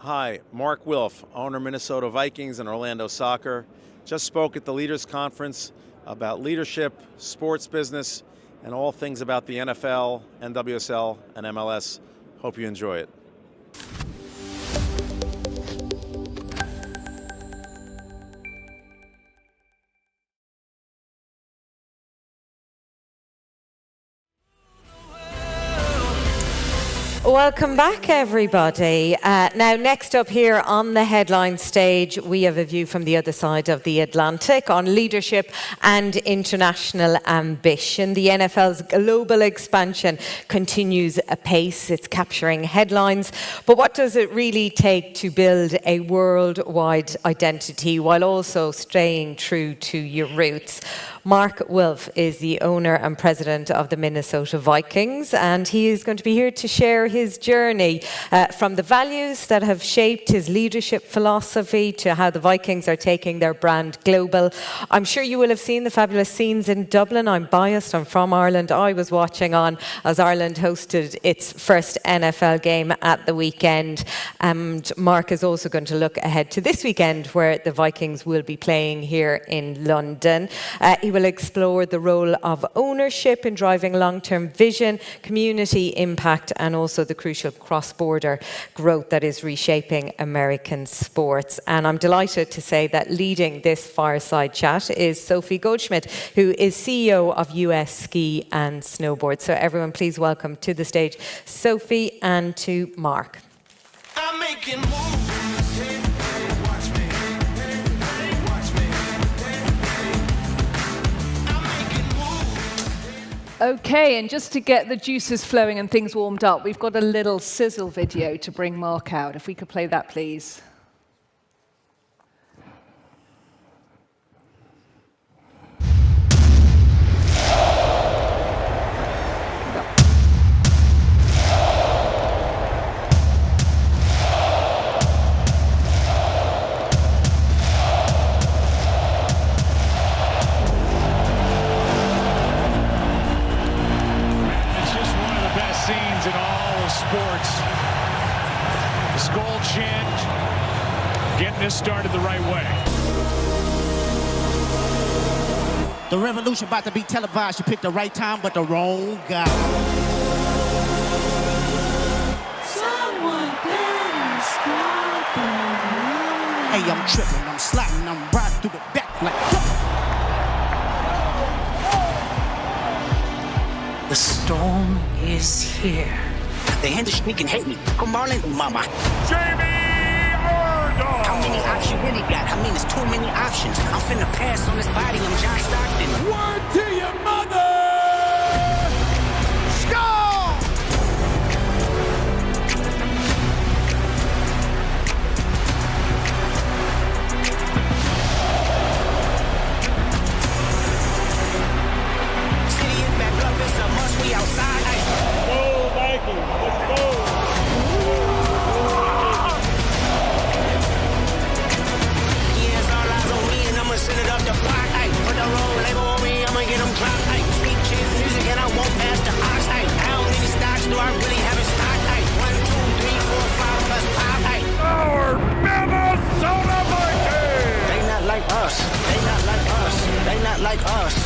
Hi, Mark Wilf, owner Minnesota Vikings and Orlando Soccer. Just spoke at the Leaders Conference about leadership, sports business, and all things about the NFL, NWSL, and MLS. Hope you enjoy it. Welcome back, everybody. Now, next up here on the headline stage, we have a view from the other side of the Atlantic on leadership and international ambition. The NFL's global expansion continues apace. It's capturing headlines. But what does it really take to build a worldwide identity while also staying true to your roots? Mark Wilf is the owner and president of the Minnesota Vikings, and he is going to be here to share his journey from the values that have shaped his leadership philosophy to how the Vikings are taking their brand global. I'm sure you will have seen the fabulous scenes in Dublin. I'm biased, I'm from Ireland. I was watching on as Ireland hosted its first NFL game at the weekend. And Mark is also going to look ahead to this weekend where the Vikings will be playing here in London. He will explore the role of ownership in driving long-term vision, community impact, and also the crucial cross-border growth that is reshaping American sports. And I'm delighted to say that leading this fireside chat is Sophie Goldschmidt, who is CEO of US Ski and Snowboard. So everyone, please welcome to the stage Sophie and to Mark. I'm making moves. Okay, and just to get the juices flowing and things warmed up, we've got a little sizzle video to bring Mark out. If we could play that, please. This started the right way. The revolution about to be televised. You picked the right time, but the wrong guy. Someone better stop it. Hey, I'm tripping, I'm sliding, I'm riding through the back like. The storm is here. The hand is sneaking hate me. Come on in, mama. Jamie! How many options you really got? I mean, there's too many options. I'm finna pass on this body, I'm John Stockton. Word to your mother! SKOL! City is back up, it's a must, we outside. Go Vikings, let's go! Send it up the block, ayy. Put the roll label on me, I'ma get them dropped, ayy. Speak cheap music and I won't pass the ox, ayy. How many stocks do I really have in stock, ayy? 1, 2, 3, 4, 5 plus 5, ayy. Our Minnesota Vikings! They not like us. They not like us. They not like us.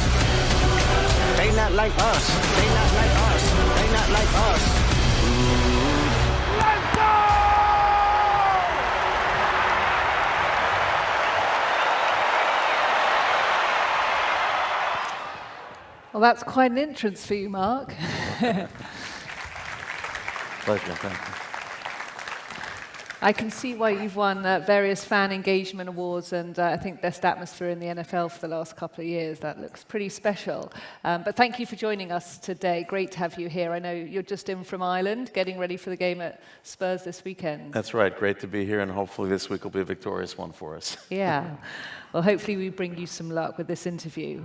They not like us. They not like us. They not like us. Let's go! Well, that's quite an entrance for you, Mark. Pleasure, thank you. I can see why you've won various fan engagement awards and I think best atmosphere in the NFL for the last couple of years. That looks pretty special. But thank you for joining us today. Great to have you here. I know you're just in from Ireland, getting ready for the game at Spurs this weekend. That's right. Great to be here, and hopefully this week will be a victorious one for us. Yeah. Well, hopefully we bring you some luck with this interview.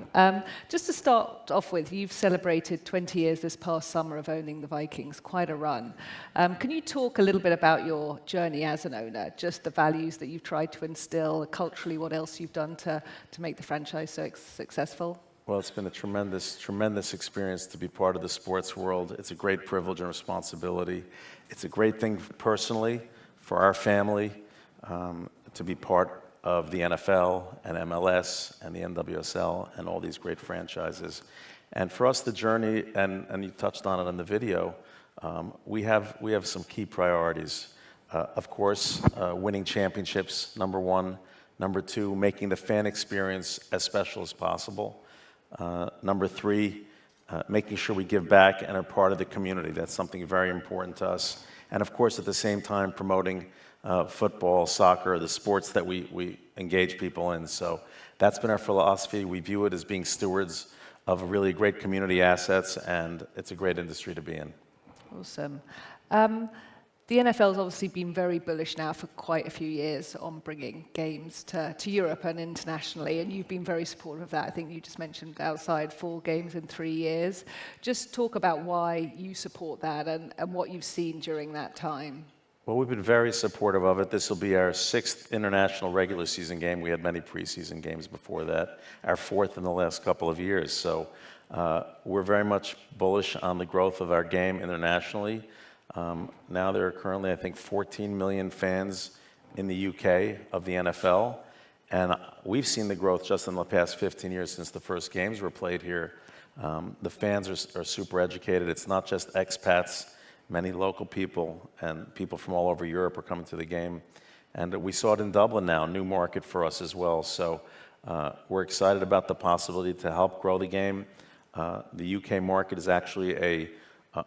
Just to start off with, you've celebrated 20 years this past summer of owning the Vikings, quite a run. Can you talk a little bit about your journey as an owner, just the values that you've tried to instill, culturally, what else you've done to make the franchise so successful? Well, it's been a tremendous experience to be part of the sports world. It's a great privilege and responsibility. It's a great thing personally for our family to be part of the NFL and MLS and the NWSL and all these great franchises. And for us, the journey, and you touched on it in the video, we have some key priorities. Of course, winning championships, number one. Number two, making the fan experience as special as possible. Number three, making sure we give back and are part of the community. That's something very important to us. And of course, at the same time, promoting football, soccer, the sports that we engage people in. So that's been our philosophy. We view it as being stewards of really great community assets, and it's a great industry to be in. Awesome. The NFL's obviously been very bullish now for quite a few years on bringing games to Europe and internationally, and you've been very supportive of that. I think you just mentioned outside 4 games in 3 years. Just talk about why you support that and what you've seen during that time. Well, we've been very supportive of it. This will be our 6th international regular season game. We had many preseason games before that, our 4th in the last couple of years. So we're very much bullish on the growth of our game internationally. Now there are currently, I think, 14 million fans in the UK of the NFL. And we've seen the growth just in the past 15 years since the first games were played here. The fans are super educated. It's not just expats. Many local people and people from all over Europe are coming to the game. And we saw it in Dublin now, a new market for us as well. So we're excited about the possibility to help grow the game. The UK market is actually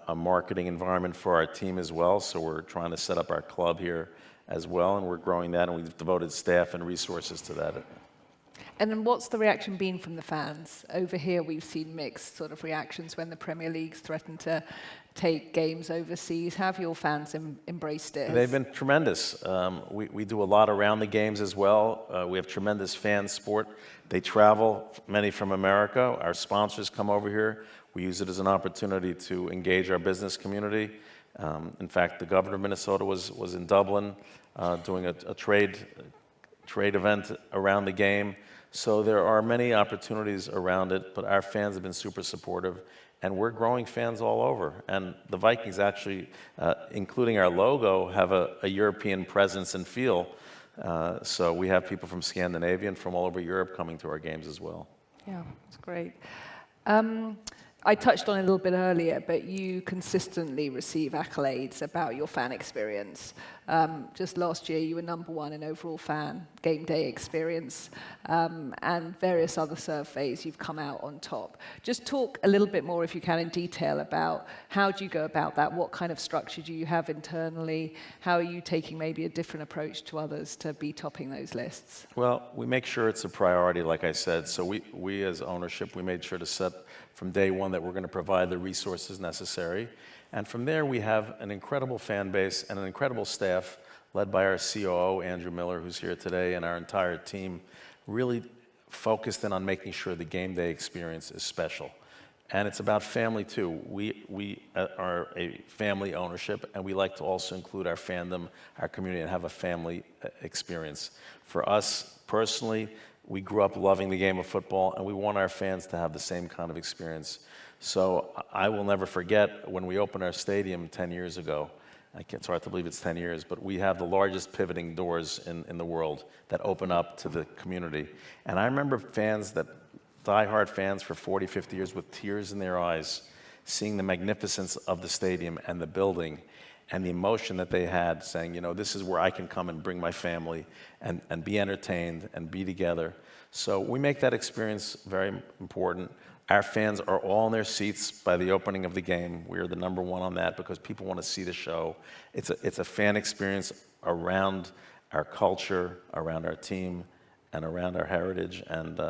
a marketing environment for our team as well. So we're trying to set up our club here as well, and we're growing that, and we've devoted staff and resources to that. And then what's the reaction been from the fans? Over here, we've seen mixed sort of reactions when the Premier League's threatened to take games overseas. How have your fans embraced it? They've been tremendous. We do a lot around the games as well. We have tremendous fan support. They travel, many from America. Our sponsors come over here. We use it as an opportunity to engage our business community. In fact, the governor of Minnesota was in Dublin doing a trade event around the game. So there are many opportunities around it, but our fans have been super supportive, and we're growing fans all over. And the Vikings actually, including our logo, have a European presence and feel. So we have people from Scandinavia and from all over Europe coming to our games as well. Yeah, that's great. I touched on it a little bit earlier, but you consistently receive accolades about your fan experience. Just last year, you were #1 in overall fan game day experience, and various other surveys, you've come out on top. Just talk a little bit more, if you can, in detail about how do you go about that? What kind of structure do you have internally? How are you taking maybe a different approach to others to be topping those lists? Well, we make sure it's a priority, like I said. So we as ownership, we made sure to set from day one that we're going to provide the resources necessary. And from there, we have an incredible fan base and an incredible staff led by our COO, Andrew Miller, who's here today, and our entire team, really focused in on making sure the game day experience is special. And it's about family, too. We are a family ownership, and we like to also include our fandom, our community, and have a family experience. For us, personally, we grew up loving the game of football, and we want our fans to have the same kind of experience. So I will never forget when we opened our stadium 10 years ago. It's hard to believe it's 10 years, but we have the largest pivoting doors in the world that open up to the community. And I remember fans, diehard fans for 40, 50 years with tears in their eyes, seeing the magnificence of the stadium and the building and the emotion that they had, saying, you know, this is where I can come and bring my family and be entertained and be together. So we make that experience very important. Our fans are all in their seats by the opening of the game. We're the #1 on that because people want to see the show. It's a fan experience around our culture, around our team, and around our heritage. And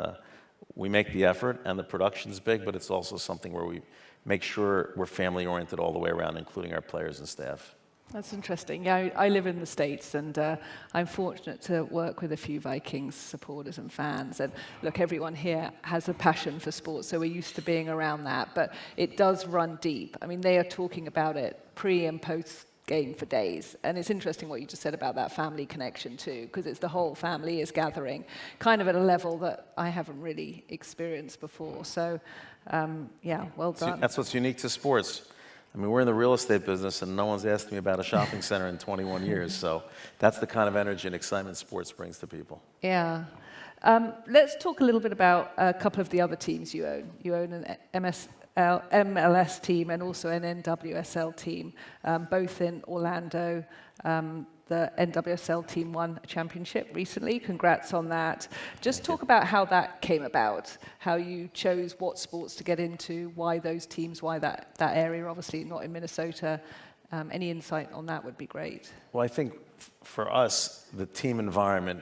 we make the effort, and the production's big, but it's also something where we make sure we're family-oriented all the way around, including our players and staff. That's interesting. Yeah, I live in the States, and I'm fortunate to work with a few Vikings supporters and fans. And look, everyone here has a passion for sports, so we're used to being around that. But it does run deep. I mean, they are talking about it pre- and post-game for days. And it's interesting what you just said about that family connection, too, because it's the whole family is gathering, kind of at a level that I haven't really experienced before. So, yeah, well done. That's what's unique to sports. I mean, we're in the real estate business, and no one's asked me about a shopping center in 21 years. So that's the kind of energy and excitement sports brings to people. Yeah. Let's talk a little bit about a couple of the other teams you own. You own an MLS team and also an NWSL team, both in Orlando. The NWSL team won a championship recently. Congrats on that. Just talk about how that came about, how you chose what sports to get into, why those teams, why that area, obviously not in Minnesota. Any insight on that would be great. Well, I think for us, the team environment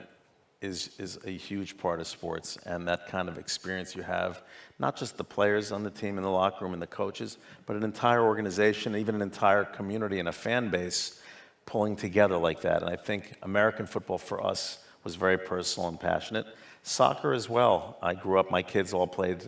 is a huge part of sports, and that kind of experience you have, not just the players on the team in the locker room and the coaches, but an entire organization, even an entire community and a fan base pulling together like that. And I think American football for us was very personal and passionate. Soccer as well. I grew up, my kids all played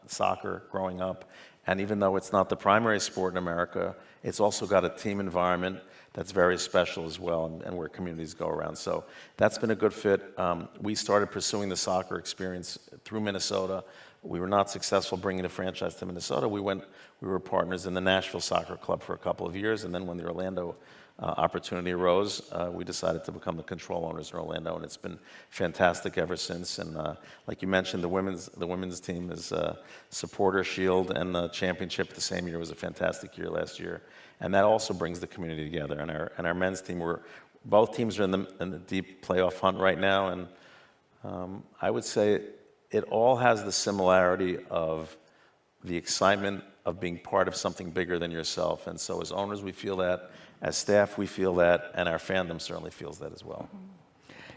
soccer growing up, and even though it's not the primary sport in America, it's also got a team environment that's very special as well, and where communities go around. So that's been a good fit. We started pursuing the soccer experience through Minnesota. We were not successful bringing a franchise to Minnesota. We were partners in the Nashville Soccer Club for a couple of years, and then when the Orlando opportunity arose, we decided to become the control owners in Orlando, and it's been fantastic ever since. And like you mentioned, the women's team is Supporter Shield and the championship the same year was a fantastic year last year, and that also brings the community together. And our men's team, both teams are in the deep playoff hunt right now, and I would say it all has the similarity of the excitement of being part of something bigger than yourself. And so as owners, we feel that. As staff, we feel that, and our fandom certainly feels that as well.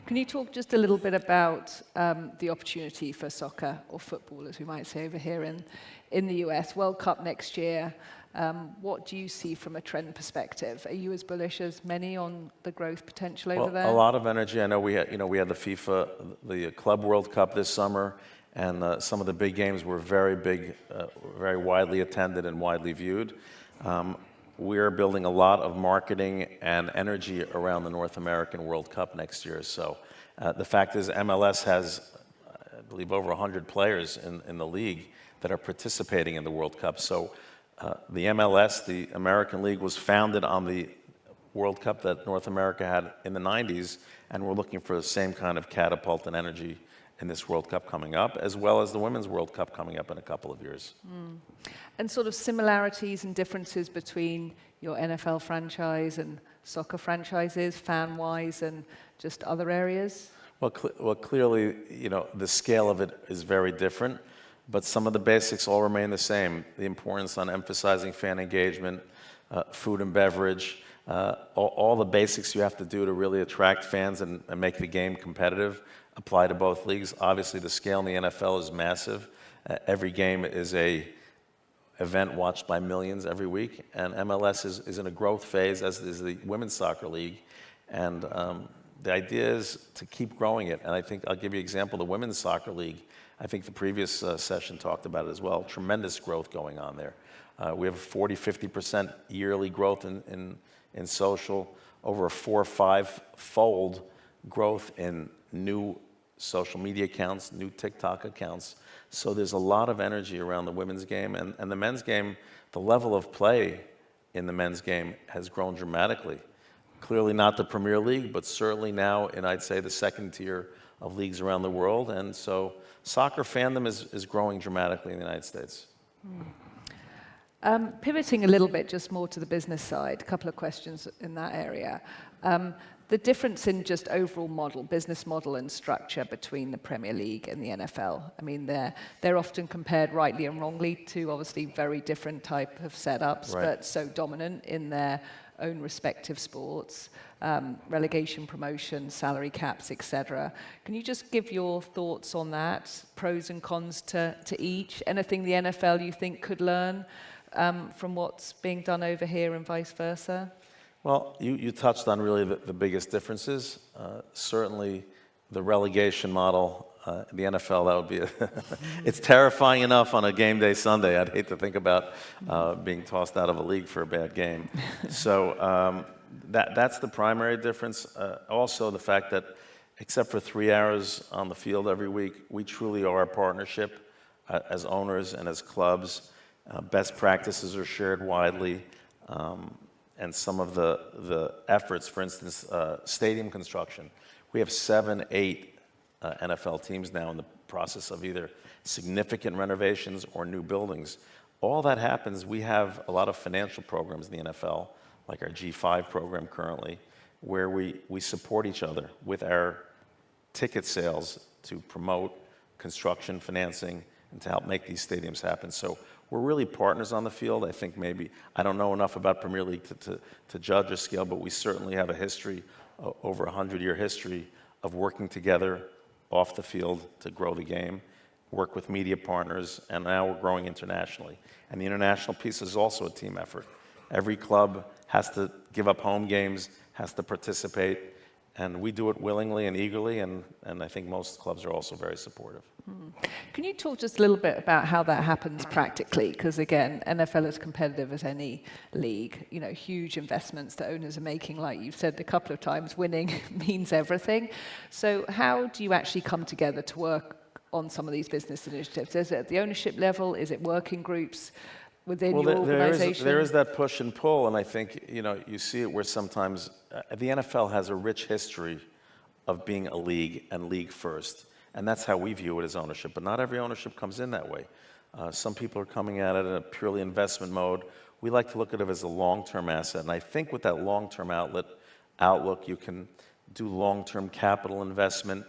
Can you talk just a little bit about the opportunity for soccer, or football, as we might say over here in the US? World Cup next year. What do you see from a trend perspective? Are you as bullish as many on the growth potential over there? A lot of energy. I know we had the FIFA, the Club World Cup this summer, and some of the big games were very big, very widely attended and widely viewed. We're building a lot of marketing and energy around the North American World Cup next year. So the fact is MLS has, I believe, over 100 players in the league that are participating in the World Cup. So the MLS, the American League, was founded on the World Cup that North America had in the 90s, and we're looking for the same kind of catapult and energy in this World Cup coming up, as well as the Women's World Cup coming up in a couple of years. And sort of similarities and differences between your NFL franchise and soccer franchises, fan-wise, and just other areas? Well, clearly, the scale of it is very different, but some of the basics all remain the same. The importance on emphasizing fan engagement, food and beverage, all the basics you have to do to really attract fans and make the game competitive apply to both leagues. Obviously, the scale in the NFL is massive. Every game is a event watched by millions every week, and MLS is in a growth phase, as is the Women's Soccer League, and the idea is to keep growing it. And I think I'll give you an example, the Women's Soccer League. I think the previous session talked about it as well. Tremendous growth going on there. We have 40-50% yearly growth in social, over a 4 or 5-fold growth in new social media accounts, new TikTok accounts. So there's a lot of energy around the women's game, and the men's game. The level of play in the men's game has grown dramatically. Clearly not the Premier League, but certainly now in, I'd say, the second tier of leagues around the world. And so soccer fandom is growing dramatically in the United States. Pivoting a little bit just more to the business side, a couple of questions in that area. The difference in just overall model, business model and structure between the Premier League and the NFL. I mean, they're often compared rightly and wrongly to obviously very different type of setups, right, but so dominant in their own respective sports, relegation, promotion, salary caps, etc. Can you just give your thoughts on that, pros and cons to each? Anything the NFL you think could learn from what's being done over here and vice versa? Well, you touched on really the biggest differences. Certainly the relegation model, the NFL, that would be it's terrifying enough on a game day Sunday. I'd hate to think about being tossed out of a league for a bad game. So that's the primary difference. Also the fact that except for 3 hours on the field every week, we truly are a partnership as owners and as clubs. Best practices are shared widely. and some of the efforts, for instance, stadium construction. We have 7, 8 NFL teams now in the process of either significant renovations or new buildings. All that happens, we have a lot of financial programs in the NFL, like our G5 program currently, where we support each other with our ticket sales to promote construction, financing, and to help make these stadiums happen. So we're really partners on the field. I think maybe, I don't know enough about Premier League to judge or scale, but we certainly have a history, over a 100-year history, of working together off the field to grow the game, work with media partners, and now we're growing internationally. And the international piece is also a team effort. Every club has to give up home games, has to participate, and we do it willingly and eagerly, and I think most clubs are also very supportive. Can you talk just a little bit about how that happens practically? Because again, NFL is competitive as any league. You know, huge investments that owners are making, like you've said a couple of times, winning means everything. So how do you actually come together to work on some of these business initiatives? Is it at the ownership level? Is it working groups within your organization? There is that push and pull, and I think, you know, you see it where sometimes the NFL has a rich history of being a league and league first, and that's how we view it as ownership. But not every ownership comes in that way. Some people are coming at it in a purely investment mode. We like to look at it as a long-term asset, and I think with that long-term outlook, you can do long-term capital investment.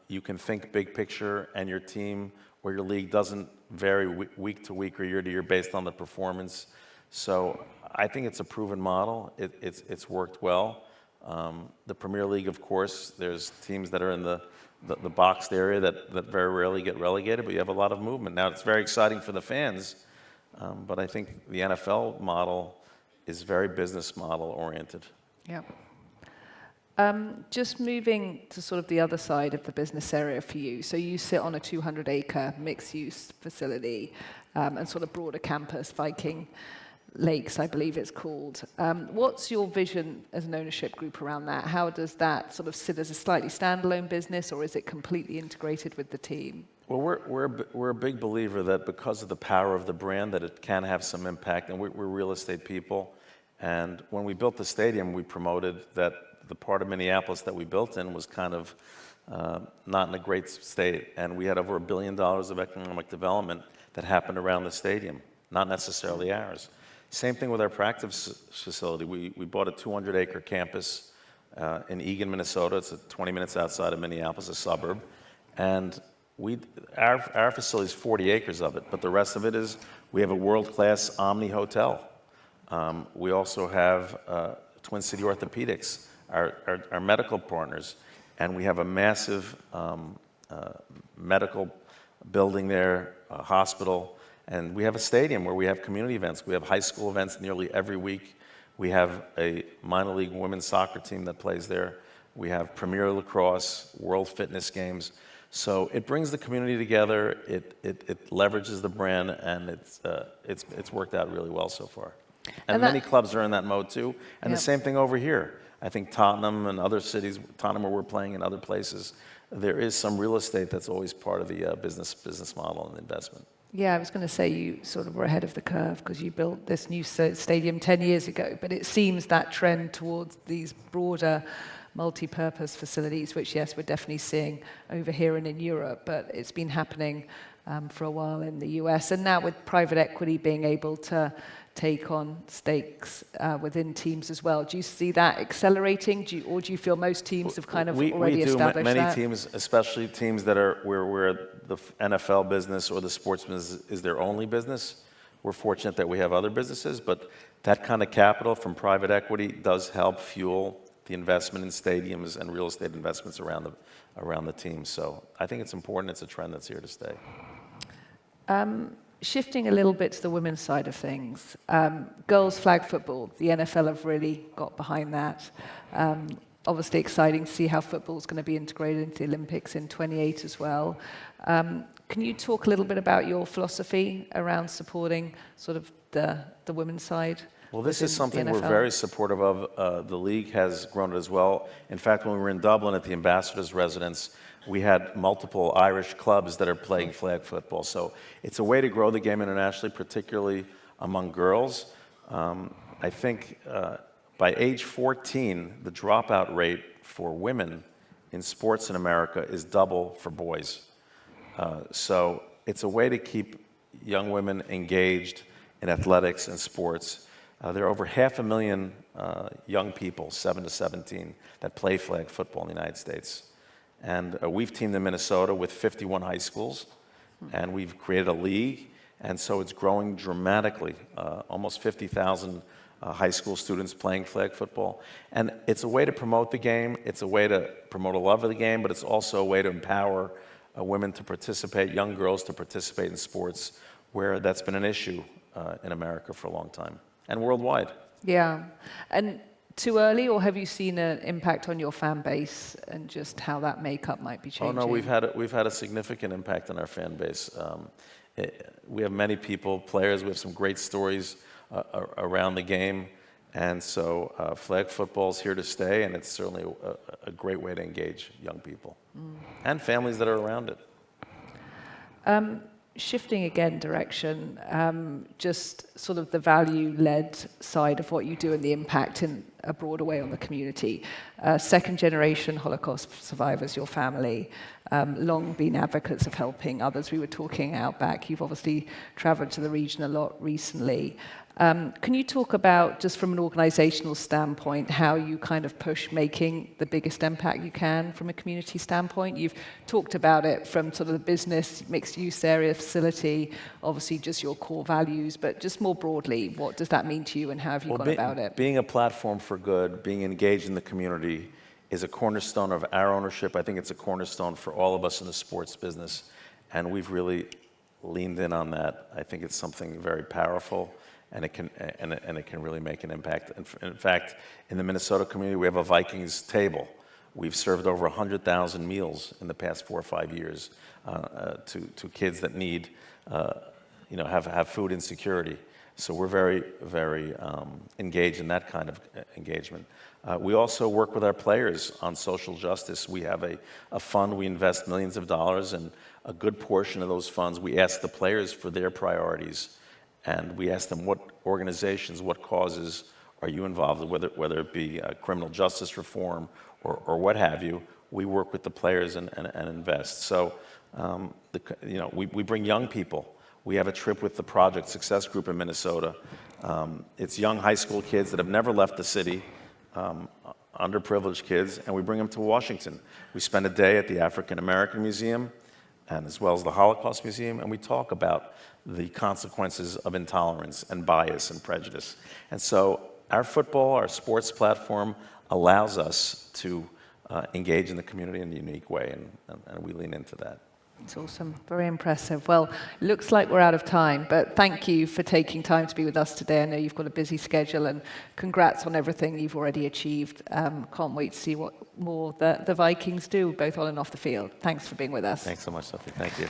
You can think big picture, and your team or your league doesn't vary week to week or year to year based on the performance. So I think it's a proven model. It's worked well. The Premier League, of course, there's teams that are in the boxed area that very rarely get relegated, but you have a lot of movement. Now, it's very exciting for the fans, but I think the NFL model is very business model oriented. Yeah. Just moving to sort of the other side of the business area for you. So you sit on a 200-acre mixed-use facility and sort of broader campus, Viking Lakes, I believe it's called. What's your vision as an ownership group around that? How does that sort of sit as a slightly standalone business, or is it completely integrated with the team? Well, we're a big believer that because of the power of the brand, that it can have some impact, and we're real estate people. And when we built the stadium, we promoted that the part of Minneapolis that we built in was kind of not in a great state. And we had over $1 billion of economic development that happened around the stadium, not necessarily ours. Same thing with our practice facility. We bought a 200-acre campus in Eagan, Minnesota. It's 20 minutes outside of Minneapolis, a suburb. And our facility is 40 acres of it, but the rest of it is, we have a world-class Omni Hotel. We also have Twin City Orthopedics, our medical partners, and we have a massive medical building there, a hospital, and we have a stadium where we have community events. We have high school events nearly every week. We have a minor league women's soccer team that plays there. We have Premier Lacrosse, World Fitness Games. So it brings the community together. It leverages the brand, and it's worked out really well so far. And many clubs are in that mode too. And the same thing over here. I think Tottenham and other cities, Tottenham where we're playing in other places, there is some real estate that's always part of the business model and investment. Yeah, I was going to say you sort of were ahead of the curve because you built this new stadium 10 years ago, but it seems that trend towards these broader multi-purpose facilities, which, yes, we're definitely seeing over here and in Europe, but it's been happening for a while in the US. And now with private equity being able to take on stakes within teams as well, do you see that accelerating? Or do you feel most teams have kind of already established that? Many teams, especially teams that are where the NFL business or the sports business is their only business. We're fortunate that we have other businesses, but that kind of capital from private equity does help fuel the investment in stadiums and real estate investments around the team. So I think it's important. It's a trend that's here to stay. Shifting a little bit to the women's side of things, girls flag football, the NFL have really got behind that. Obviously exciting to see how football is going to be integrated into the Olympics in 28 as well. Can you talk a little bit about your philosophy around supporting sort of the women's side? Well, this is something we're very supportive of. The league has grown it as well. In fact, when we were in Dublin at the ambassador's residence, we had multiple Irish clubs that are playing flag football. So it's a way to grow the game internationally, particularly among girls. I think by age 14, the dropout rate for women in sports in America is double for boys. So it's a way to keep young women engaged in athletics and sports. There are over 500,000 young people, 7 to 17, that play flag football in the United States. And we've teamed in Minnesota with 51 high schools, and we've created a league, and so it's growing dramatically. Almost 50,000 high school students playing flag football. And it's a way to promote the game, it's a way to promote a love of the game, but it's also a way to empower women to participate, young girls to participate in sports, where that's been an issue in America for a long time, and worldwide. Yeah. And too early, or have you seen an impact on your fan base and just how that makeup might be changing? Oh no, we've had a significant impact on our fan base. We have many people, players. We have some great stories around the game, and so flag football is here to stay, and it's certainly a great way to engage young people and families that are around it. Shifting again direction, just sort of the value-led side of what you do and the impact in a broader way on the community. Second-generation Holocaust survivors, your family, long been advocates of helping others. We were talking out back. You've obviously traveled to the region a lot recently. Can you talk about, just from an organizational standpoint, how you kind of push making the biggest impact you can from a community standpoint? You've talked about it from sort of the business, mixed use area, facility, obviously just your core values, but just more broadly, what does that mean to you and how have you gone about it? Being a platform for good, being engaged in the community is a cornerstone of our ownership. I think it's a cornerstone for all of us in the sports business, and we've really leaned in on that. I think it's something very powerful, and it can really make an impact. In fact, in the Minnesota community, we have a Vikings Table. We've served over 100,000 meals in the past 4 or 5 years to kids that need, have food insecurity. So we're very, very engaged in that kind of engagement. We also work with our players on social justice. We have a fund. We invest millions of dollars, and a good portion of those funds, we ask the players for their priorities. And we ask them what organizations, what causes are you involved in, whether it be criminal justice reform or what have you. We work with the players and invest. So, we bring young people. We have a trip with the Project Success Group in Minnesota. It's young high school kids that have never left the city, underprivileged kids, and we bring them to Washington. We spend a day at the African American Museum, and as well as the Holocaust Museum, and we talk about the consequences of intolerance and bias and prejudice. And so our football, our sports platform, allows us to engage in the community in a unique way, and we lean into that. It's awesome. Very impressive. Well, it looks like we're out of time, but thank you for taking time to be with us today. I know you've got a busy schedule, and congrats on everything you've already achieved. Can't wait to see what more the Vikings do, both on and off the field. Thanks for being with us. Thanks so much, Sophie. Thank you.